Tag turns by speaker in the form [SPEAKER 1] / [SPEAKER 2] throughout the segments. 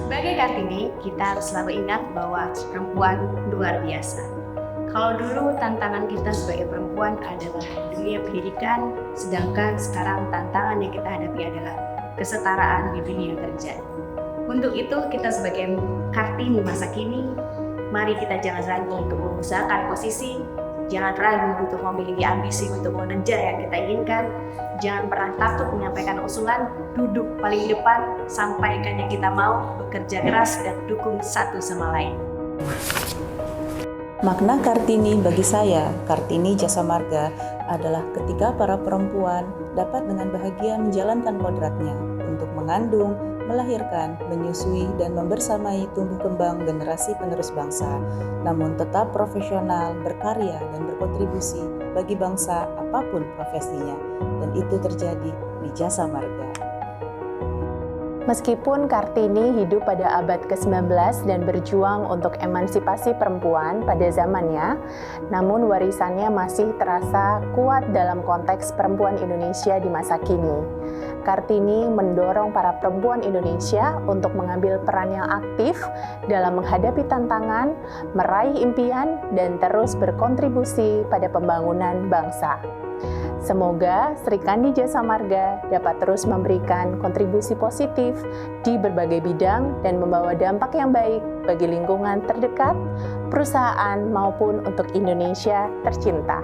[SPEAKER 1] Sebagai Kartini, kita harus selalu ingat bahwa perempuan luar biasa. Kalau dulu tantangan kita sebagai perempuan adalah dunia pendidikan, sedangkan sekarang tantangan yang kita hadapi adalah kesetaraan di dunia kerja. Untuk itu, kita sebagai Kartini masa kini, mari kita jangan ragu untuk mengusahakan posisi, jangan ragu untuk memiliki ambisi untuk mengejar yang kita inginkan, jangan pernah takut menyampaikan usulan, duduk paling depan, sampaikan yang kita mau, bekerja keras dan dukung satu sama lain.
[SPEAKER 2] Makna Kartini bagi saya, Kartini Jasa Marga, adalah ketika para perempuan dapat dengan bahagia menjalankan kodratnya untuk mengandung, melahirkan, menyusui, dan membersamai tumbuh kembang generasi penerus bangsa, namun tetap profesional, berkarya, dan berkontribusi bagi bangsa apapun profesinya, dan itu terjadi di Jasa Marga.
[SPEAKER 3] Meskipun Kartini hidup pada abad ke-19 dan berjuang untuk emansipasi perempuan pada zamannya, namun warisannya masih terasa kuat dalam konteks perempuan Indonesia di masa kini. Kartini mendorong para perempuan Indonesia untuk mengambil peran yang aktif dalam menghadapi tantangan, meraih impian, dan terus berkontribusi pada pembangunan bangsa. Semoga Sri Kandi Jasa Marga dapat terus memberikan kontribusi positif di berbagai bidang dan membawa dampak yang baik bagi lingkungan terdekat, perusahaan maupun untuk Indonesia tercinta.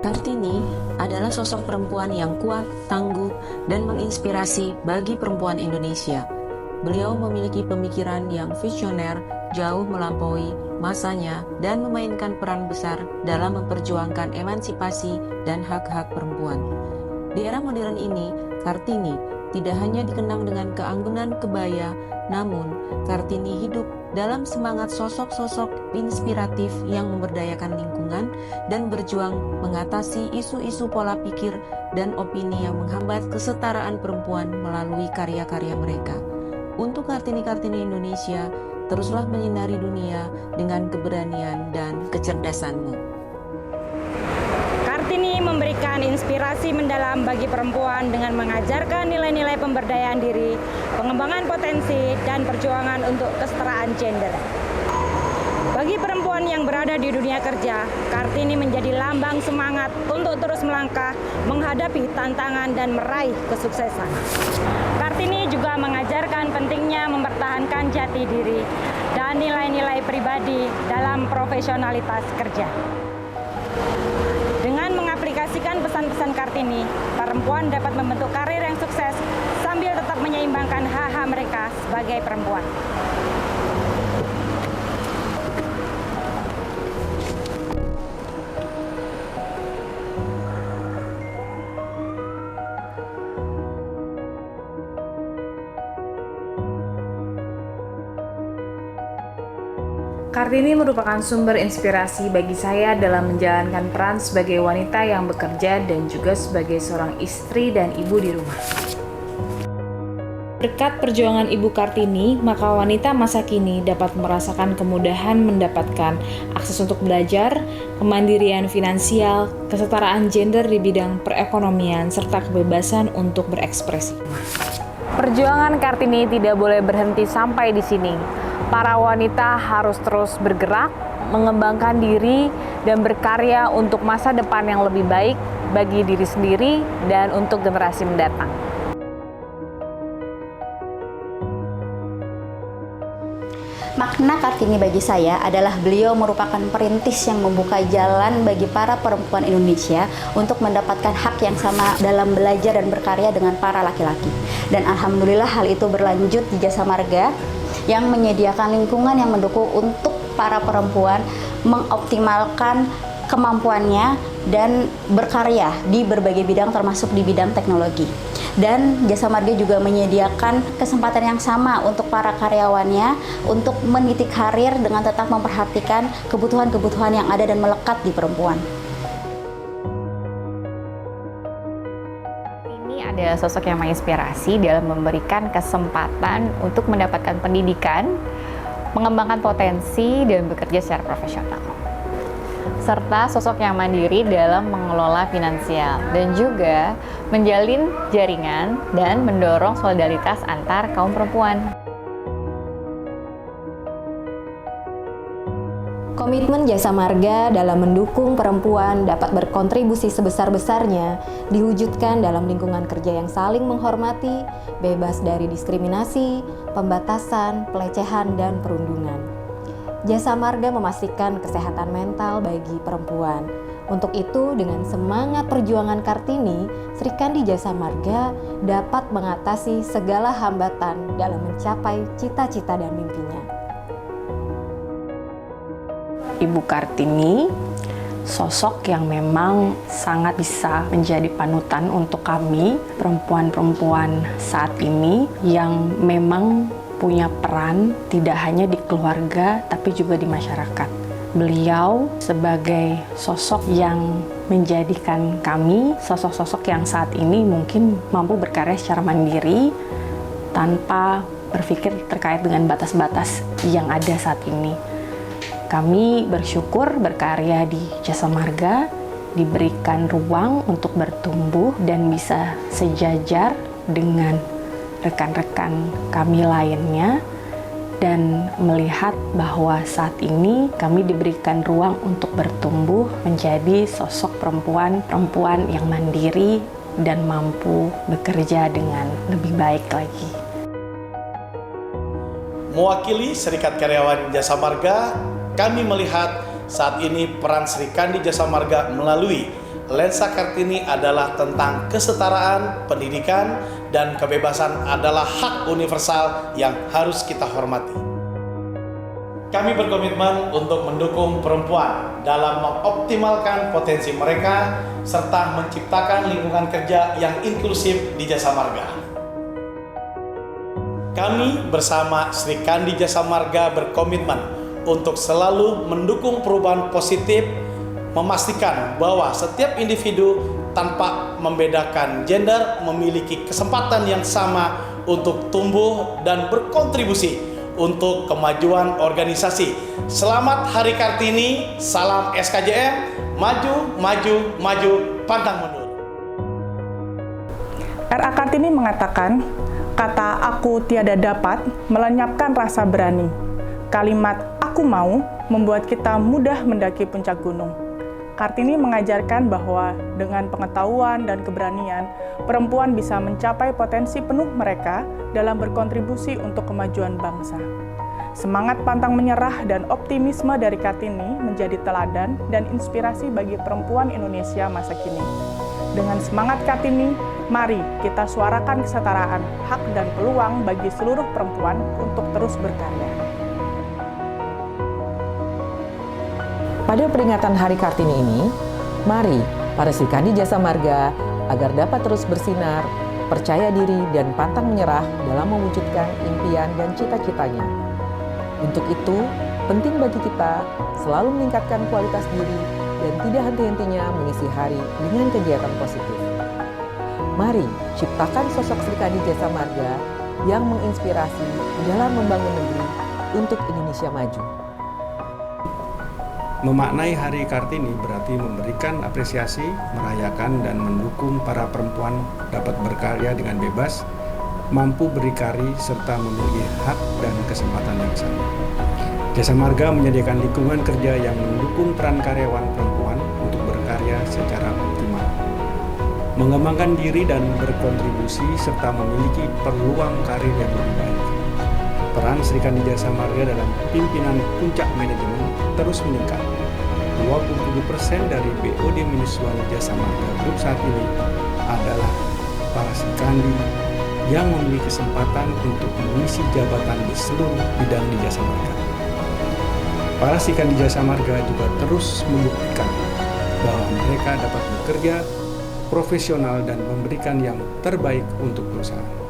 [SPEAKER 4] Kartini adalah sosok perempuan yang kuat, tangguh, dan menginspirasi bagi perempuan Indonesia. Beliau memiliki pemikiran yang visioner, jauh melampaui masanya, dan memainkan peran besar dalam memperjuangkan emansipasi dan hak-hak perempuan. Di era modern ini, Kartini tidak hanya dikenang dengan keanggunan kebaya, namun Kartini hidup dalam semangat sosok-sosok inspiratif yang memberdayakan lingkungan dan berjuang mengatasi isu-isu pola pikir dan opini yang menghambat kesetaraan perempuan melalui karya-karya mereka. Untuk Kartini-Kartini Indonesia, teruslah menyinari dunia dengan keberanian dan kecerdasanmu.
[SPEAKER 5] Kartini memberikan inspirasi mendalam bagi perempuan dengan mengajarkan nilai-nilai pemberdayaan diri, pengembangan potensi, dan perjuangan untuk kesetaraan gender. Bagi perempuan yang berada di dunia kerja, Kartini menjadi lambang semangat untuk terus melangkah, menghadapi tantangan, dan meraih kesuksesan. Kartini juga mengajarkan pentingnya mempertahankan jati diri dan nilai-nilai pribadi dalam profesionalitas kerja. Dengan mengaplikasikan pesan-pesan Kartini, perempuan dapat membentuk karir yang sukses sambil tetap menyeimbangkan hak-hak mereka sebagai perempuan.
[SPEAKER 6] Kartini merupakan sumber inspirasi bagi saya dalam menjalankan peran sebagai wanita yang bekerja dan juga sebagai seorang istri dan ibu di rumah. Berkat perjuangan Ibu Kartini, maka wanita masa kini dapat merasakan kemudahan mendapatkan akses untuk belajar, kemandirian finansial, kesetaraan gender di bidang perekonomian, serta kebebasan untuk berekspresi. Perjuangan Kartini tidak boleh berhenti sampai di sini. Para wanita harus terus bergerak, mengembangkan diri, dan berkarya untuk masa depan yang lebih baik bagi diri sendiri dan untuk generasi mendatang.
[SPEAKER 7] Makna Kartini bagi saya adalah beliau merupakan perintis yang membuka jalan bagi para perempuan Indonesia untuk mendapatkan hak yang sama dalam belajar dan berkarya dengan para laki-laki. Dan alhamdulillah hal itu berlanjut di Jasa Marga yang menyediakan lingkungan yang mendukung untuk para perempuan mengoptimalkan kemampuannya dan berkarya di berbagai bidang termasuk di bidang teknologi. Dan Jasa Marga juga menyediakan kesempatan yang sama untuk para karyawannya untuk meniti karir dengan tetap memperhatikan kebutuhan-kebutuhan yang ada dan melekat di perempuan.
[SPEAKER 8] Ini adalah sosok yang menginspirasi dalam memberikan kesempatan untuk mendapatkan pendidikan, mengembangkan potensi, dan bekerja secara profesional. serta sosok yang mandiri dalam mengelola finansial, dan juga menjalin jaringan dan mendorong solidaritas antar kaum perempuan.
[SPEAKER 9] Komitmen Jasa Marga dalam mendukung perempuan dapat berkontribusi sebesar-besarnya diwujudkan dalam lingkungan kerja yang saling menghormati, bebas dari diskriminasi, pembatasan, pelecehan, dan perundungan. Jasa Marga memastikan kesehatan mental bagi perempuan. Untuk itu, dengan semangat perjuangan Kartini, Sri Kandi Jasa Marga dapat mengatasi segala hambatan dalam mencapai cita-cita dan mimpinya.
[SPEAKER 10] Ibu Kartini, sosok yang memang sangat bisa menjadi panutan untuk kami, perempuan-perempuan saat ini yang memang punya peran tidak hanya di keluarga tapi juga di masyarakat. Beliau sebagai sosok yang menjadikan kami sosok-sosok yang saat ini mungkin mampu berkarya secara mandiri tanpa berpikir terkait dengan batas-batas yang ada saat ini. Kami bersyukur berkarya di Jasa Marga, diberikan ruang untuk bertumbuh dan bisa sejajar dengan rekan-rekan kami lainnya, dan melihat bahwa saat ini kami diberikan ruang untuk bertumbuh menjadi sosok perempuan yang mandiri dan mampu bekerja dengan lebih baik lagi.
[SPEAKER 11] Mewakili Serikat Karyawan Jasa Marga, kami melihat saat ini peran Sri Kandi Jasa Marga melalui lensa Kartini adalah tentang kesetaraan, pendidikan, dan kebebasan adalah hak universal yang harus kita hormati. Kami berkomitmen untuk mendukung perempuan dalam mengoptimalkan potensi mereka serta menciptakan lingkungan kerja yang inklusif di Jasa Marga. Kami bersama Sri Kandi Jasa Marga berkomitmen untuk selalu mendukung perubahan positif, memastikan bahwa setiap individu tanpa membedakan gender memiliki kesempatan yang sama untuk tumbuh dan berkontribusi untuk kemajuan organisasi. Selamat Hari Kartini, salam SKJM, maju, maju, maju, pantang mundur.
[SPEAKER 12] RA Kartini mengatakan, kata aku tiada dapat melenyapkan rasa berani. Kalimat aku mau membuat kita mudah mendaki puncak gunung. Kartini mengajarkan bahwa dengan pengetahuan dan keberanian, perempuan bisa mencapai potensi penuh mereka dalam berkontribusi untuk kemajuan bangsa. Semangat pantang menyerah dan optimisme dari Kartini menjadi teladan dan inspirasi bagi perempuan Indonesia masa kini. Dengan semangat Kartini, mari kita suarakan kesetaraan, hak dan peluang bagi seluruh perempuan untuk terus berkarya.
[SPEAKER 13] Pada peringatan Hari Kartini ini, mari para Sri Kandi Jasa Marga agar dapat terus bersinar, percaya diri dan pantang menyerah dalam mewujudkan impian dan cita-citanya. Untuk itu, penting bagi kita selalu meningkatkan kualitas diri dan tidak henti-hentinya mengisi hari dengan kegiatan positif. Mari ciptakan sosok Sri Kandi Jasa Marga yang menginspirasi dalam membangun negeri untuk Indonesia maju.
[SPEAKER 14] Memaknai Hari Kartini berarti memberikan apresiasi, merayakan dan mendukung para perempuan dapat berkarya dengan bebas, mampu berdikari serta memiliki hak dan kesempatan yang sama. Jasa Marga menyediakan lingkungan kerja yang mendukung peran karyawan perempuan untuk berkarya secara optimal, mengembangkan diri dan berkontribusi serta memiliki peluang karir yang lebih baik. Peran Sri Kandi Jasa Marga dalam pimpinan puncak manajemen terus meningkat. 27% dari BOD Manajemen Jasa Marga Group saat ini adalah para Sri Kandi yang memiliki kesempatan untuk mengisi jabatan di seluruh bidang di Jasa Marga. Para Sri Kandi Jasa Marga juga terus membuktikan bahwa mereka dapat bekerja profesional dan memberikan yang terbaik untuk perusahaan.